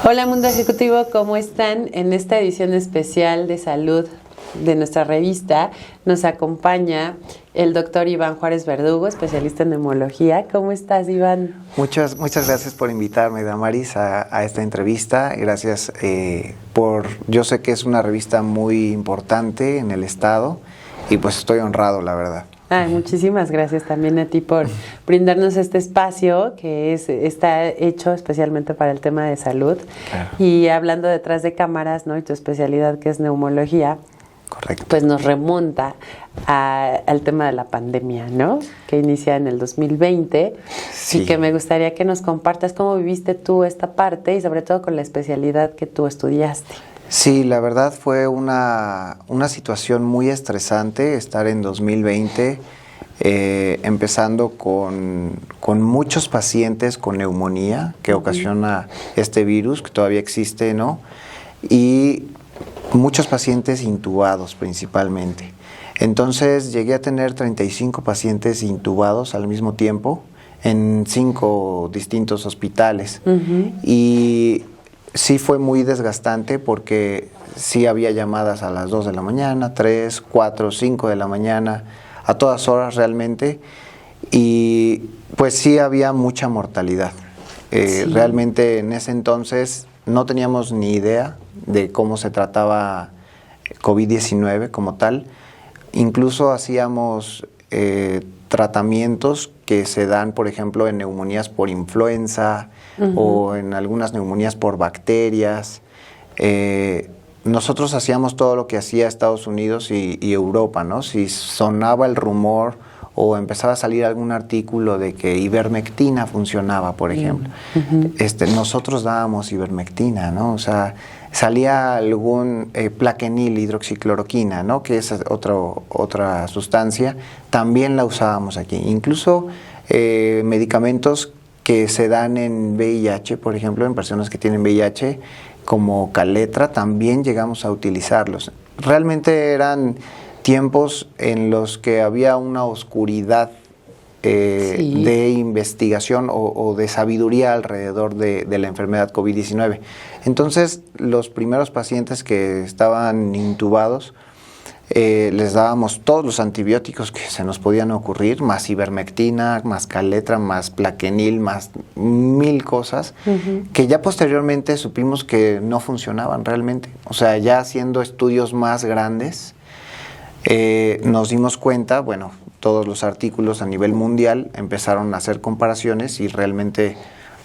Hola Mundo Ejecutivo, ¿cómo están? En esta edición especial de salud de nuestra revista nos acompaña el doctor Iván Juárez Verdugo, especialista en neumología. ¿Cómo estás, Iván? Muchas gracias por invitarme, Damaris, a esta entrevista. Gracias yo sé que es una revista muy importante en el estado y pues estoy honrado, la verdad. Muchísimas gracias también a ti por brindarnos este espacio que está hecho especialmente para el tema de salud. Claro. Y hablando detrás de cámaras, ¿no? Y tu especialidad que es neumología. Correcto. Pues nos remonta al tema de la pandemia, ¿no? Que inicia en el 2020. Sí. Y que me gustaría que nos compartas cómo viviste tú esta parte y sobre todo con la especialidad que tú estudiaste. Sí, la verdad fue una situación muy estresante estar en 2020, empezando con muchos pacientes con neumonía que ocasiona este virus, que todavía existe, ¿no? Y muchos pacientes intubados principalmente. Entonces llegué a tener 35 pacientes intubados al mismo tiempo en 5 distintos hospitales. Y sí fue muy desgastante porque sí había llamadas a las 2 de la mañana, 3, 4, 5 de la mañana, a todas horas realmente, y pues sí había mucha mortalidad. Sí. Realmente en ese entonces no teníamos ni idea de cómo se trataba COVID-19 como tal. Incluso hacíamos tratamientos que se dan, por ejemplo, en neumonías por influenza o en algunas neumonías por bacterias. Nosotros hacíamos todo lo que hacía Estados Unidos y Europa, ¿no? Si sonaba el rumor o empezaba a salir algún artículo de que ivermectina funcionaba, por ejemplo, nosotros dábamos ivermectina, ¿no? O sea, salía algún plaquenil, hidroxicloroquina, ¿no? Que es otra sustancia, también la usábamos aquí. Incluso medicamentos que se dan en VIH, por ejemplo, en personas que tienen VIH, como Caletra, también llegamos a utilizarlos. Realmente eran tiempos en los que había una oscuridad sí, de investigación o de sabiduría alrededor de la enfermedad COVID-19. Entonces, los primeros pacientes que estaban intubados, les dábamos todos los antibióticos que se nos podían ocurrir, más ivermectina, más Caletra, más plaquenil, más 1000 cosas, que ya posteriormente supimos que no funcionaban realmente. O sea, ya haciendo estudios más grandes, nos dimos cuenta, bueno, todos los artículos a nivel mundial empezaron a hacer comparaciones y realmente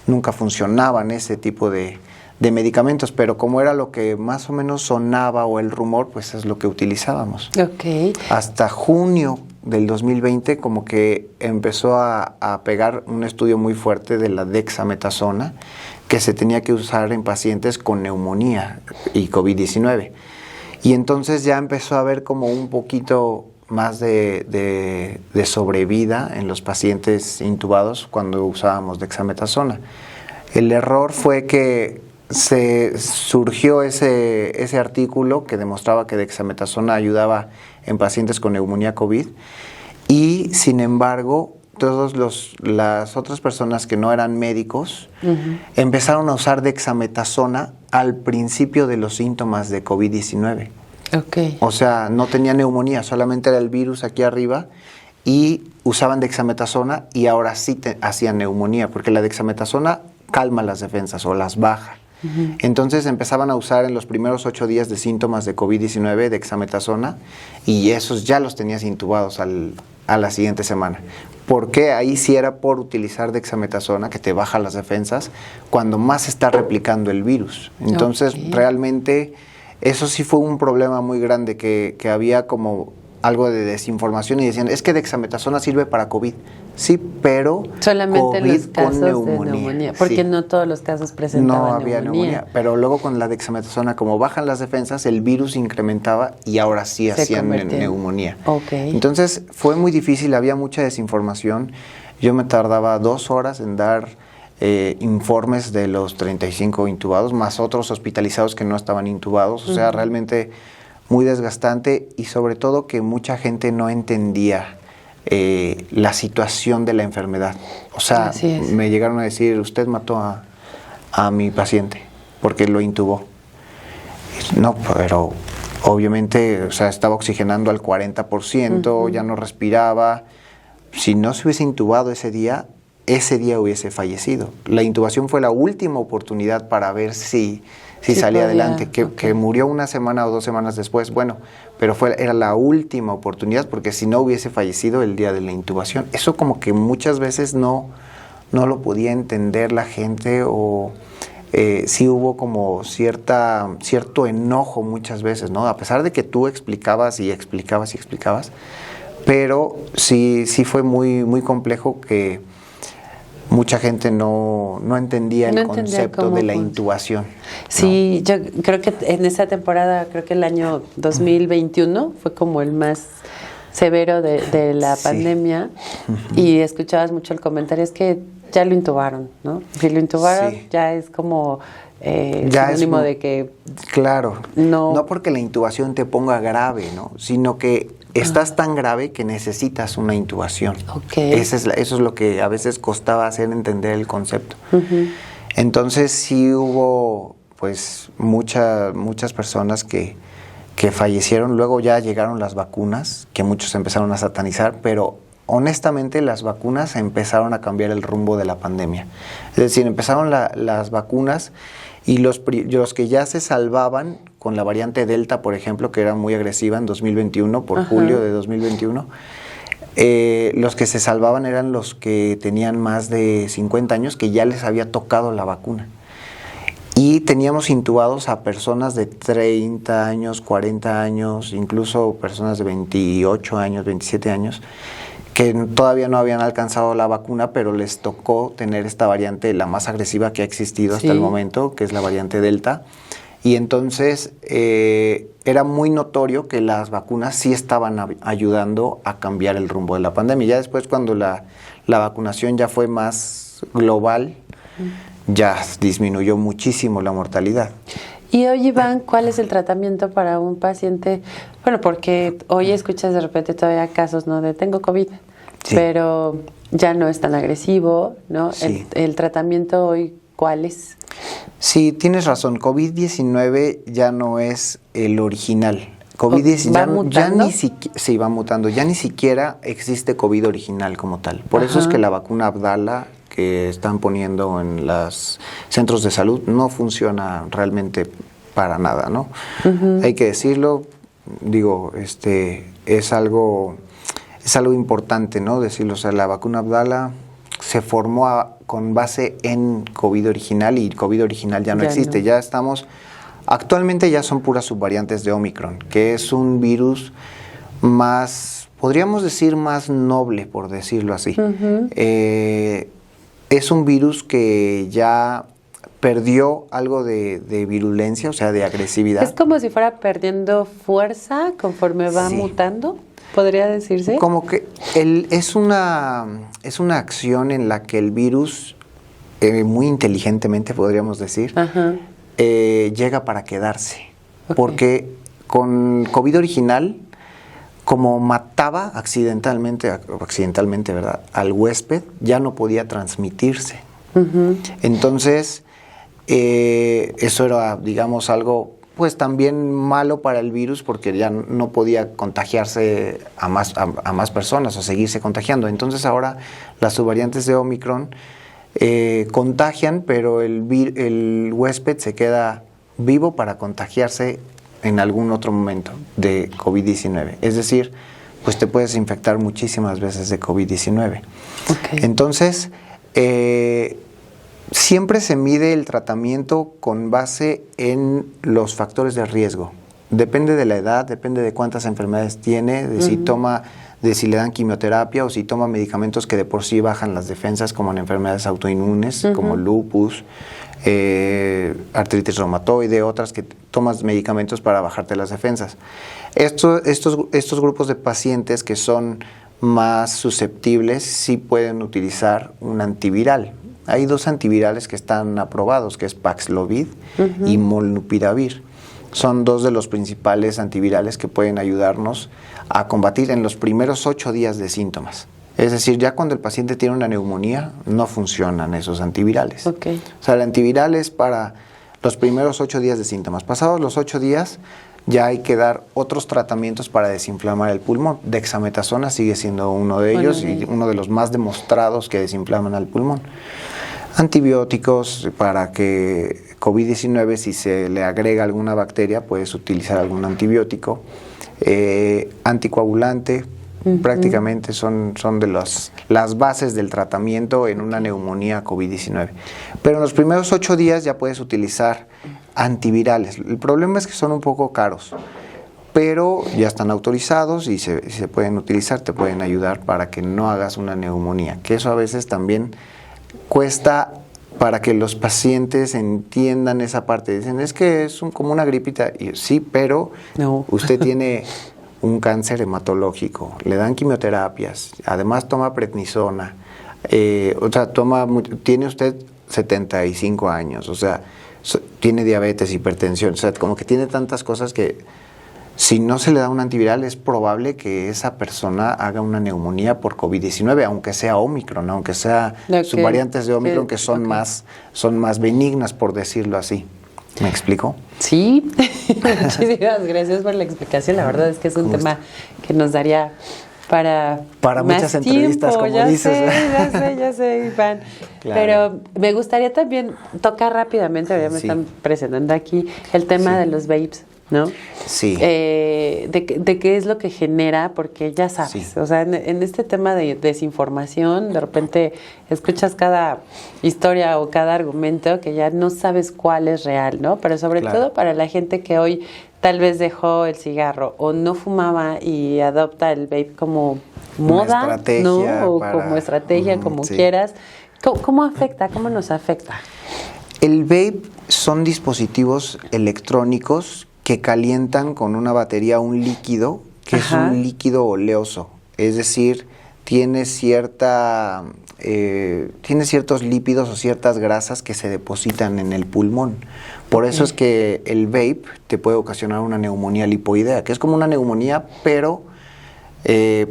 nunca funcionaban ese tipo de medicamentos, pero como era lo que más o menos sonaba o el rumor, pues es lo que utilizábamos. Okay. Hasta junio del 2020 como que empezó a pegar un estudio muy fuerte de la dexametasona que se tenía que usar en pacientes con neumonía y COVID-19. Y entonces ya empezó a haber como un poquito más de sobrevida en los pacientes intubados cuando usábamos dexametasona. El error fue que surgió ese artículo que demostraba que dexametasona ayudaba en pacientes con neumonía COVID y sin embargo todas las otras personas que no eran médicos empezaron a usar dexametasona al principio de los síntomas de COVID-19. Okay. O sea, no tenía neumonía, solamente era el virus aquí arriba y usaban dexametasona y ahora sí hacían neumonía, porque la dexametasona calma las defensas o las baja. Entonces empezaban a usar en los primeros 8 días de síntomas de COVID-19 dexametasona y esos ya los tenías intubados a la siguiente semana. Porque ahí sí era por utilizar dexametasona, que te baja las defensas, cuando más se está replicando el virus. Entonces realmente eso sí fue un problema muy grande, que había como algo de desinformación y decían, es que dexametasona sirve para COVID. Sí, pero solamente COVID los casos con neumonía, de neumonía, porque sí, no todos los casos presentaban no había neumonía. Pero luego con la dexametasona, como bajan las defensas, el virus incrementaba y ahora sí hacían neumonía. Okay. Entonces fue muy difícil, había mucha desinformación. Yo me tardaba 2 horas en dar informes de los 35 intubados, más otros hospitalizados que no estaban intubados. O sea, realmente muy desgastante y sobre todo que mucha gente no entendía la situación de la enfermedad. O sea, me llegaron a decir, usted mató a mi paciente. porque lo intubó. No, pero obviamente, o sea, estaba oxigenando al 40%, ya no respiraba. Si no se hubiese intubado ese día hubiese fallecido. La intubación fue la última oportunidad para ver si salía adelante. Que murió una semana o 2 semanas después, bueno, pero era la última oportunidad, porque si no hubiese fallecido el día de la intubación. Eso como que muchas veces no lo podía entender la gente, o sí hubo como cierto enojo muchas veces, ¿no? A pesar de que tú explicabas, pero sí fue muy, muy complejo, que mucha gente no entendía el concepto de la intubación. Sí, ¿no? Yo creo que en esa temporada, creo que el año 2021 fue como el más severo de la pandemia, y escuchabas mucho el comentario, es que ya lo intubaron, ¿no? Si lo intubaron, ya es como sinónimo de que... Claro, no porque la intubación te ponga grave, ¿no? Sino que estás tan grave que necesitas una intubación. Okay. Eso es lo que a veces costaba hacer entender el concepto. Entonces sí hubo pues muchas personas que fallecieron. Luego ya llegaron las vacunas, que muchos empezaron a satanizar, pero honestamente las vacunas empezaron a cambiar el rumbo de la pandemia. Es decir, empezaron las vacunas, y los que ya se salvaban con la variante Delta, por ejemplo, que era muy agresiva en 2021, por julio de 2021, los que se salvaban eran los que tenían más de 50 años, que ya les había tocado la vacuna. Y teníamos intubados a personas de 30 años, 40 años, incluso personas de 28 años, 27 años, que todavía no habían alcanzado la vacuna, pero les tocó tener esta variante, la más agresiva que ha existido hasta el momento, que es la variante Delta. Y entonces era muy notorio que las vacunas sí estaban ayudando a cambiar el rumbo de la pandemia. Ya después, cuando la vacunación ya fue más global, ya disminuyó muchísimo la mortalidad. Y hoy, Iván, ¿cuál es el tratamiento para un paciente? Bueno, porque hoy escuchas de repente todavía casos, ¿no? De tengo COVID, pero ya no es tan agresivo, ¿no? Sí. El tratamiento hoy, ¿cuál es? Sí, tienes razón. COVID-19 ya no es el original. COVID-19 ¿Va mutando? Sí, va mutando. Ya ni siquiera existe COVID original como tal. Por eso es que la vacuna Abdala que están poniendo en los centros de salud no funciona realmente para nada, ¿no? Hay que decirlo, digo, es algo importante, ¿no? Decirlo, o sea, la vacuna Abdala se formó con base en COVID original, y COVID original ya no existe. No. Ya estamos, actualmente ya son puras subvariantes de Omicron, que es un virus más, podríamos decir, más noble, por decirlo así. Es un virus que ya perdió algo de virulencia, o sea, de agresividad. Es como si fuera perdiendo fuerza conforme va mutando, ¿podría decirse? Como que es una acción en la que el virus, muy inteligentemente podríamos decir, llega para quedarse. Porque con COVID original, como mataba accidentalmente, ¿verdad?, al huésped, ya no podía transmitirse. Entonces, eso era, digamos, algo pues también malo para el virus, porque ya no podía contagiarse a más personas o seguirse contagiando. Entonces ahora las subvariantes de Omicron contagian, pero el huésped se queda vivo para contagiarse en algún otro momento de COVID-19. Es decir, pues te puedes infectar muchísimas veces de COVID-19. Entonces, siempre se mide el tratamiento con base en los factores de riesgo. Depende de la edad, depende de cuántas enfermedades tiene, de si le dan quimioterapia o si toma medicamentos que de por sí bajan las defensas, como en enfermedades autoinmunes, como lupus, artritis reumatoide, otras que tomas medicamentos para bajarte las defensas. Estos grupos de pacientes que son más susceptibles sí pueden utilizar un antiviral. Hay 2 antivirales que están aprobados, que es Paxlovid y Molnupiravir. Son 2 de los principales antivirales que pueden ayudarnos a combatir en los primeros 8 días de síntomas. Es decir, ya cuando el paciente tiene una neumonía, no funcionan esos antivirales. O sea, el antiviral es para los primeros 8 días de síntomas. Pasados los 8 días, ya hay que dar otros tratamientos para desinflamar el pulmón. Dexametasona sigue siendo uno de ellos y uno de los más demostrados que desinflaman al pulmón. Antibióticos para que COVID-19, si se le agrega alguna bacteria, puedes utilizar algún antibiótico. Anticoagulante, prácticamente son de las bases del tratamiento en una neumonía COVID-19. Pero en los primeros 8 días ya puedes utilizar antivirales. El problema es que son un poco caros, pero ya están autorizados y se pueden utilizar, te pueden ayudar para que no hagas una neumonía, que eso a veces también cuesta para que los pacientes entiendan esa parte. Dicen, es que es como una gripita. Y sí, pero no. Usted tiene un cáncer hematológico, le dan quimioterapias, además toma prednisona, tiene usted 75 años, o sea, tiene diabetes, hipertensión, o sea, como que tiene tantas cosas que si no se le da un antiviral es probable que esa persona haga una neumonía por COVID-19, aunque sea Omicron, aunque sea subvariantes de Omicron que son más benignas, por decirlo así. ¿Me explico? Sí, muchísimas gracias por la explicación. La verdad es que es un tema que nos daría para muchas entrevistas, como dices. Ya sé, Iván. Claro. Pero me gustaría también tocar rápidamente, ya me están presentando aquí, el tema de los vapes, ¿no? Sí. De qué es lo que genera, porque ya sabes, o sea, en este tema de desinformación, de repente escuchas cada historia o cada argumento que ya no sabes cuál es real, ¿no? Pero sobre todo para la gente que hoy tal vez dejó el cigarro o no fumaba y adopta el vape como moda, ¿no? O como estrategia, como quieras. ¿Cómo afecta? ¿Cómo nos afecta? El vape son dispositivos electrónicos que calientan con una batería un líquido que es un líquido oleoso, es decir, tiene ciertos lípidos o ciertas grasas que se depositan en el pulmón. Por eso es que el vape te puede ocasionar una neumonía lipoidea, que es como una neumonía, pero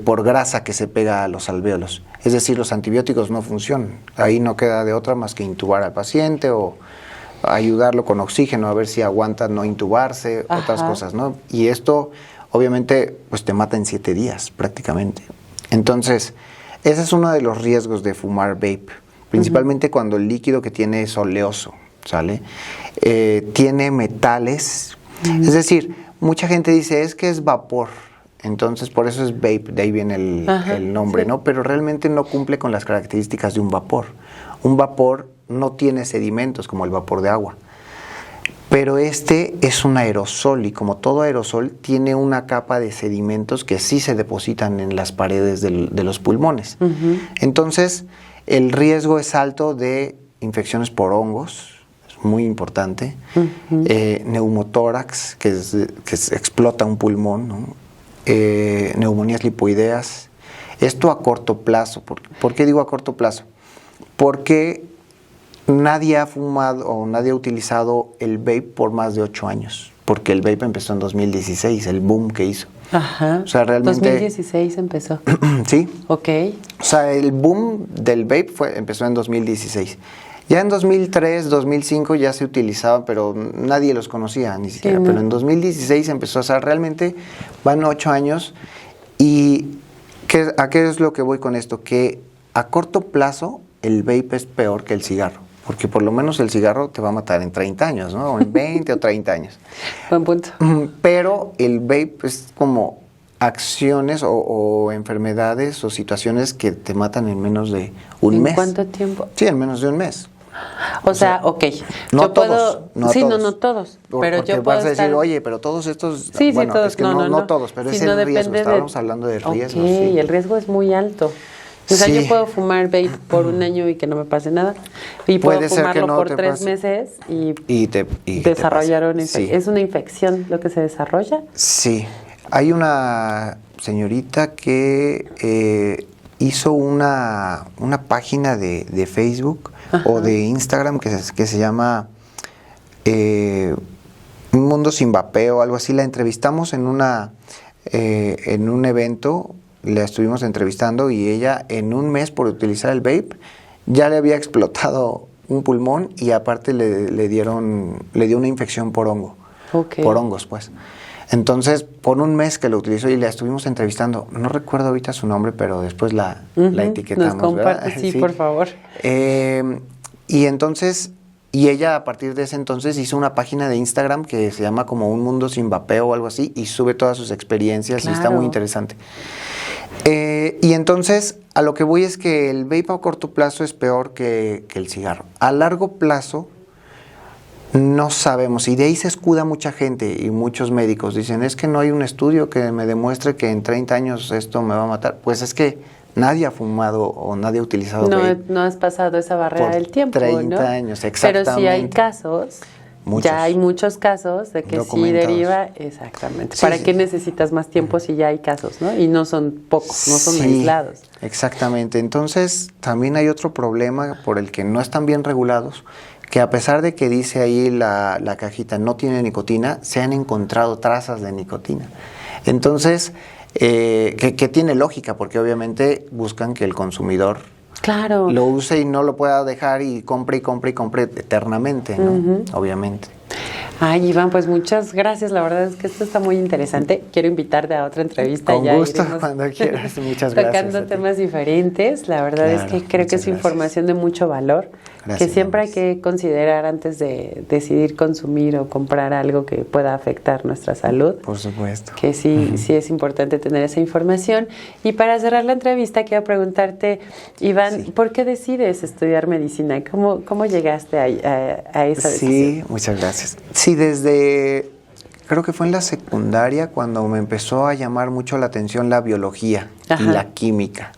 por grasa que se pega a los alvéolos. Es decir, los antibióticos no funcionan. Ahí no queda de otra más que intubar al paciente o ayudarlo con oxígeno, a ver si aguanta no intubarse, otras cosas, ¿no? Y esto, obviamente, pues te mata en 7 días, prácticamente. Entonces, ese es uno de los riesgos de fumar vape, principalmente cuando el líquido que tiene es oleoso, ¿sale? Tiene metales, es decir, mucha gente dice, es que es vapor, entonces por eso es vape, de ahí viene el nombre, ¿no? Pero realmente no cumple con las características de un vapor. Un vapor no tiene sedimentos como el vapor de agua, pero este es un aerosol y como todo aerosol tiene una capa de sedimentos que sí se depositan en las paredes de los pulmones. Entonces el riesgo es alto de infecciones por hongos, es muy importante, neumotórax, que explota un pulmón, ¿no? Neumonías lipoideas. Esto a corto plazo. ¿Por qué digo a corto plazo? Porque nadie ha fumado o nadie ha utilizado el vape por más de 8 años, porque el vape empezó en 2016, el boom que hizo. O sea, realmente 2016 empezó. Sí. Ok. O sea, el boom del vape empezó en 2016. Ya en 2003, 2005 ya se utilizaba, pero nadie los conocía ni siquiera. Pero en 2016 empezó, o sea, realmente van 8 años. ¿Y a qué es lo que voy con esto? Que a corto plazo el vape es peor que el cigarro, porque por lo menos el cigarro te va a matar en 30 años, ¿no? O en 20 o 30 años. Buen punto. Pero el vape es como acciones o enfermedades o situaciones que te matan en menos de un mes. ¿En cuánto tiempo? Sí, en menos de un mes. O sea, ok. No yo todos. Puedo, no sí, todos. No todos. Pero porque yo puedo vas a decir, estar... oye, pero todos estos... Sí, bueno, todos. es que no todos, pero es el riesgo. Estábamos hablando de riesgos. Ok, el riesgo es muy alto. O sea, yo puedo fumar vape por un año y que no me pase nada. Y puedo fumarlo por 3 meses y desarrollar una infección. ¿Es una infección lo que se desarrolla? Sí. Hay una señorita que hizo una página de Facebook o de Instagram que se llama Un Mundo Sin Vapeo o algo así. La entrevistamos en un evento. La estuvimos entrevistando y ella en un mes por utilizar el vape ya le había explotado un pulmón y aparte le dio una infección por hongo, por hongos, pues. Entonces, por un mes que lo utilizó y la estuvimos entrevistando, no recuerdo ahorita su nombre, pero después la etiquetamos. Nos comparte, sí, por favor. Y entonces, y ella a partir de ese entonces hizo una página de Instagram que se llama como Un Mundo Sin Vapeo o algo así, y sube todas sus experiencias, y está muy interesante. Y entonces, a lo que voy es que el vape a corto plazo es peor que el cigarro. A largo plazo, no sabemos, y de ahí se escuda mucha gente y muchos médicos. Dicen, es que no hay un estudio que me demuestre que en 30 años esto me va a matar. Pues es que nadie ha fumado o nadie ha utilizado vape. No has pasado esa barrera del tiempo, 30 años, exactamente. Pero sí hay casos, ya hay muchos casos de que sí deriva, exactamente. ¿Para qué necesitas más tiempo si ya hay casos, no? Y no son pocos, no son aislados. Exactamente. Entonces, también hay otro problema por el que no están bien regulados, que a pesar de que dice ahí la cajita no tiene nicotina, se han encontrado trazas de nicotina. Entonces, que tiene lógica, porque obviamente buscan que el consumidor lo use y no lo pueda dejar y compre eternamente, ¿no? Obviamente. Ay, Iván, pues muchas gracias. La verdad es que esto está muy interesante. Quiero invitarte a otra entrevista. Con gusto, cuando quieras. Muchas gracias. Tocando temas diferentes. La verdad es que creo que es información de mucho valor. Gracias, que siempre hay que considerar antes de decidir consumir o comprar algo que pueda afectar nuestra salud. Por supuesto. Que sí es importante tener esa información. Y para cerrar la entrevista, quiero preguntarte, Iván, ¿por qué decides estudiar medicina? ¿Cómo llegaste a esa decisión? Sí, muchas gracias. Sí, creo que fue en la secundaria cuando me empezó a llamar mucho la atención la biología y la química.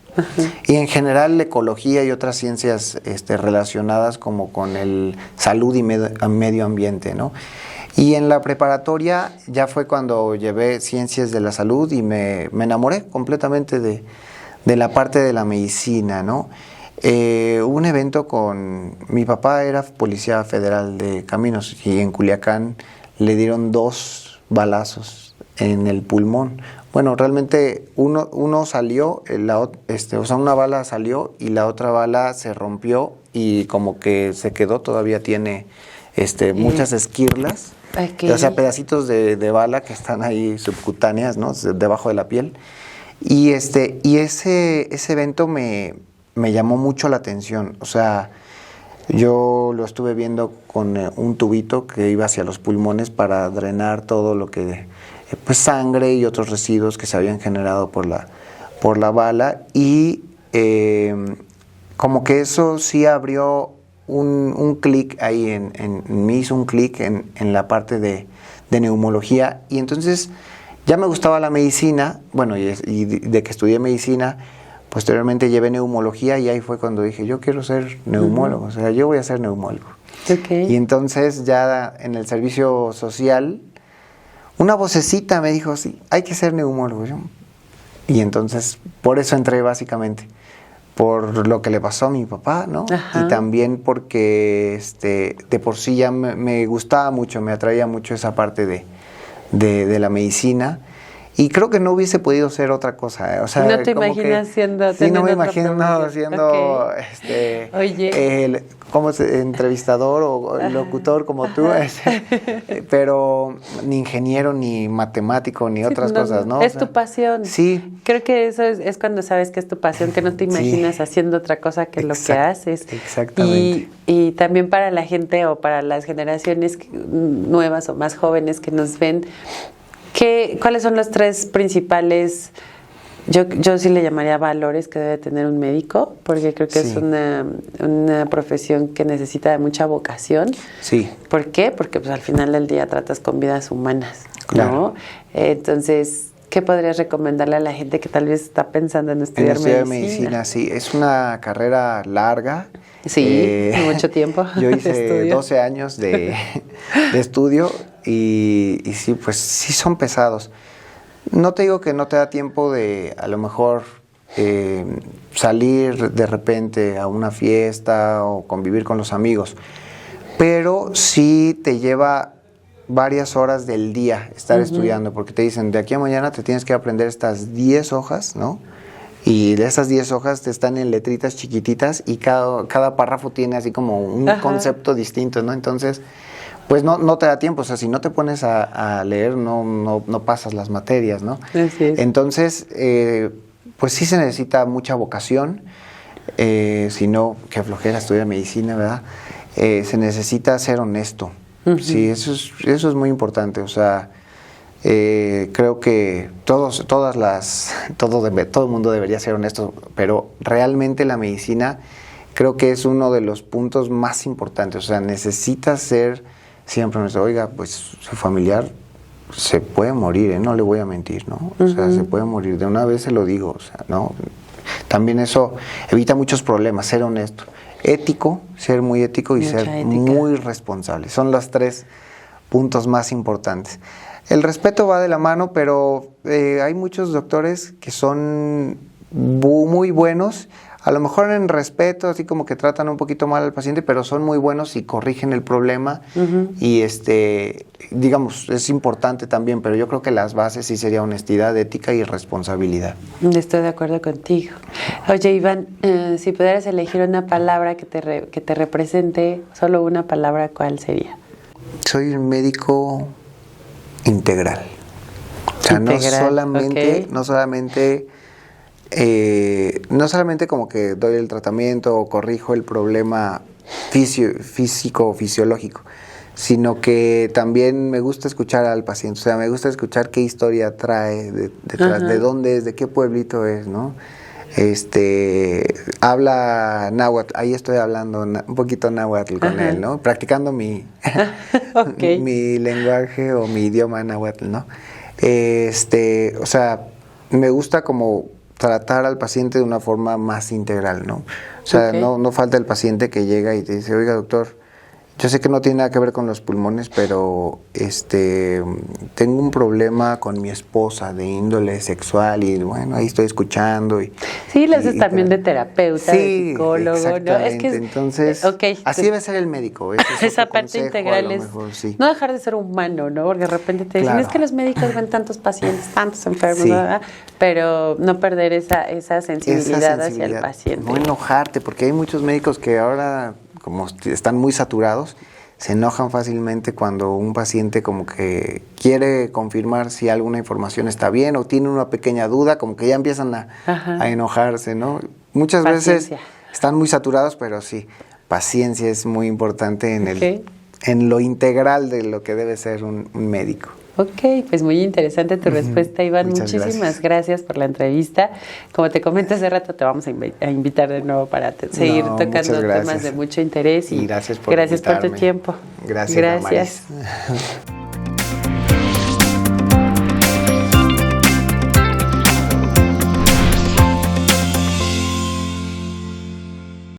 Y en general la ecología y otras ciencias relacionadas como con el salud y medio ambiente, ¿no? Y en la preparatoria ya fue cuando llevé ciencias de la salud y me enamoré completamente de la parte de la medicina, ¿no? Hubo un evento mi papá era policía federal de caminos y en Culiacán le dieron 2 balazos en el pulmón. Bueno, realmente uno salió, una bala salió y la otra bala se rompió y como que se quedó, todavía tiene muchas esquirlas, o sea, pedacitos de bala que están ahí subcutáneas, ¿no? Debajo de la piel. Y ese evento me llamó mucho la atención, o sea, yo lo estuve viendo con un tubito que iba hacia los pulmones para drenar todo lo que, pues sangre y otros residuos que se habían generado por la bala y como que eso sí abrió un clic ahí me hizo un clic en la parte de neumología y entonces ya me gustaba la medicina, bueno, y de que estudié medicina. Posteriormente llevé neumología y ahí fue cuando dije, yo quiero ser neumólogo, o sea, yo voy a ser neumólogo. Y entonces ya en el servicio social, una vocecita me dijo, sí, hay que ser neumólogo. Y entonces, por eso entré básicamente, por lo que le pasó a mi papá, ¿no? Y también porque de por sí ya me gustaba mucho, me atraía mucho esa parte de la medicina. Y creo que no hubiese podido ser otra cosa, o sea, no te imaginas siendo, sí, no me imagino siendo como entrevistador o locutor como tú, pero ni ingeniero, ni matemático, ni otras cosas, ¿no? Es tu pasión. Sí. Creo que eso es cuando sabes que es tu pasión, que no te imaginas haciendo otra cosa que lo que haces. Exactamente. Y también para la gente o para las generaciones nuevas o más jóvenes que nos ven, ¿cuáles son los 3 principales, yo sí le llamaría valores que debe tener un médico? Porque creo que es una profesión que necesita de mucha vocación. Sí. ¿Por qué? Porque pues al final del día tratas con vidas humanas, ¿no? Claro. Entonces, ¿qué podrías recomendarle a la gente que tal vez está pensando en estudiar medicina? Sí, es una carrera larga. Sí, mucho tiempo. Yo hice 12 años de estudio y sí, pues sí son pesados. No te digo que no te da tiempo de a lo mejor salir de repente a una fiesta o convivir con los amigos, pero sí te lleva varias horas del día estar estudiando, porque te dicen, de aquí a mañana te tienes que aprender estas 10 hojas, ¿no? Y de esas 10 hojas están en letritas chiquititas y cada párrafo tiene así como un concepto distinto, ¿no? Entonces, pues no te da tiempo, o sea, si no te pones a leer, no pasas las materias, ¿no? Así es. Entonces, pues sí se necesita mucha vocación, si no, qué flojera estudiar medicina, ¿verdad? Se necesita ser honesto, sí, eso es muy importante, o sea, creo que todo el mundo debería ser honesto, pero realmente la medicina creo que es uno de los puntos más importantes, o sea, necesitas ser siempre honesto. Oiga, pues su familiar se puede morir, no le voy a mentir, ¿no? O sea, se puede morir, de una vez se lo digo, o sea, ¿no? También eso evita muchos problemas, ser honesto. Ético, ser muy ético y Mucha ser ética. muy responsable. Son los 3 puntos más importantes. El respeto va de la mano, pero hay muchos doctores que son muy buenos, a lo mejor en respeto, así como que tratan un poquito mal al paciente, pero son muy buenos y corrigen el problema. Y digamos, es importante también, pero yo creo que las bases sí sería honestidad, ética y responsabilidad. Estoy de acuerdo contigo. Oye, Iván, si pudieras elegir una palabra que te represente, solo una palabra, ¿cuál sería? Soy un médico integral. O sea, Integral, no solamente como que doy el tratamiento o corrijo el problema físico o fisiológico, sino que también me gusta escuchar al paciente, o sea, me gusta escuchar qué historia trae detrás, de dónde es, de qué pueblito es, ¿no? Habla náhuatl, ahí estoy hablando un poquito náhuatl con él, ¿no? Practicando mi lenguaje o mi idioma náhuatl, ¿no? O sea, me gusta como tratar al paciente de una forma más integral, ¿no? O sea, no falta el paciente que llega y te dice, oiga, doctor, yo sé que no tiene nada que ver con los pulmones, pero tengo un problema con mi esposa de índole sexual y bueno, ahí estoy escuchando. Sí, lo haces también de terapeuta, de psicólogo, ¿no? Es que entonces, así debe ser el médico. Esa parte integral es no dejar de ser humano, ¿no? Porque de repente te dicen, es que los médicos ven tantos pacientes, tantos enfermos, ¿verdad? Pero no perder esa sensibilidad hacia el paciente. No enojarte, porque hay muchos médicos que ahora, como están muy saturados, se enojan fácilmente cuando un paciente como que quiere confirmar si alguna información está bien o tiene una pequeña duda, como que ya empiezan a enojarse, ¿no? Muchas veces están muy saturados, pero sí, paciencia es muy importante en lo integral de lo que debe ser un médico. Ok, pues muy interesante tu respuesta, Iván. Muchísimas gracias por la entrevista. Como te comenté hace rato, te vamos a invitar de nuevo para seguir tocando temas de mucho interés. Y gracias por tu tiempo. Gracias.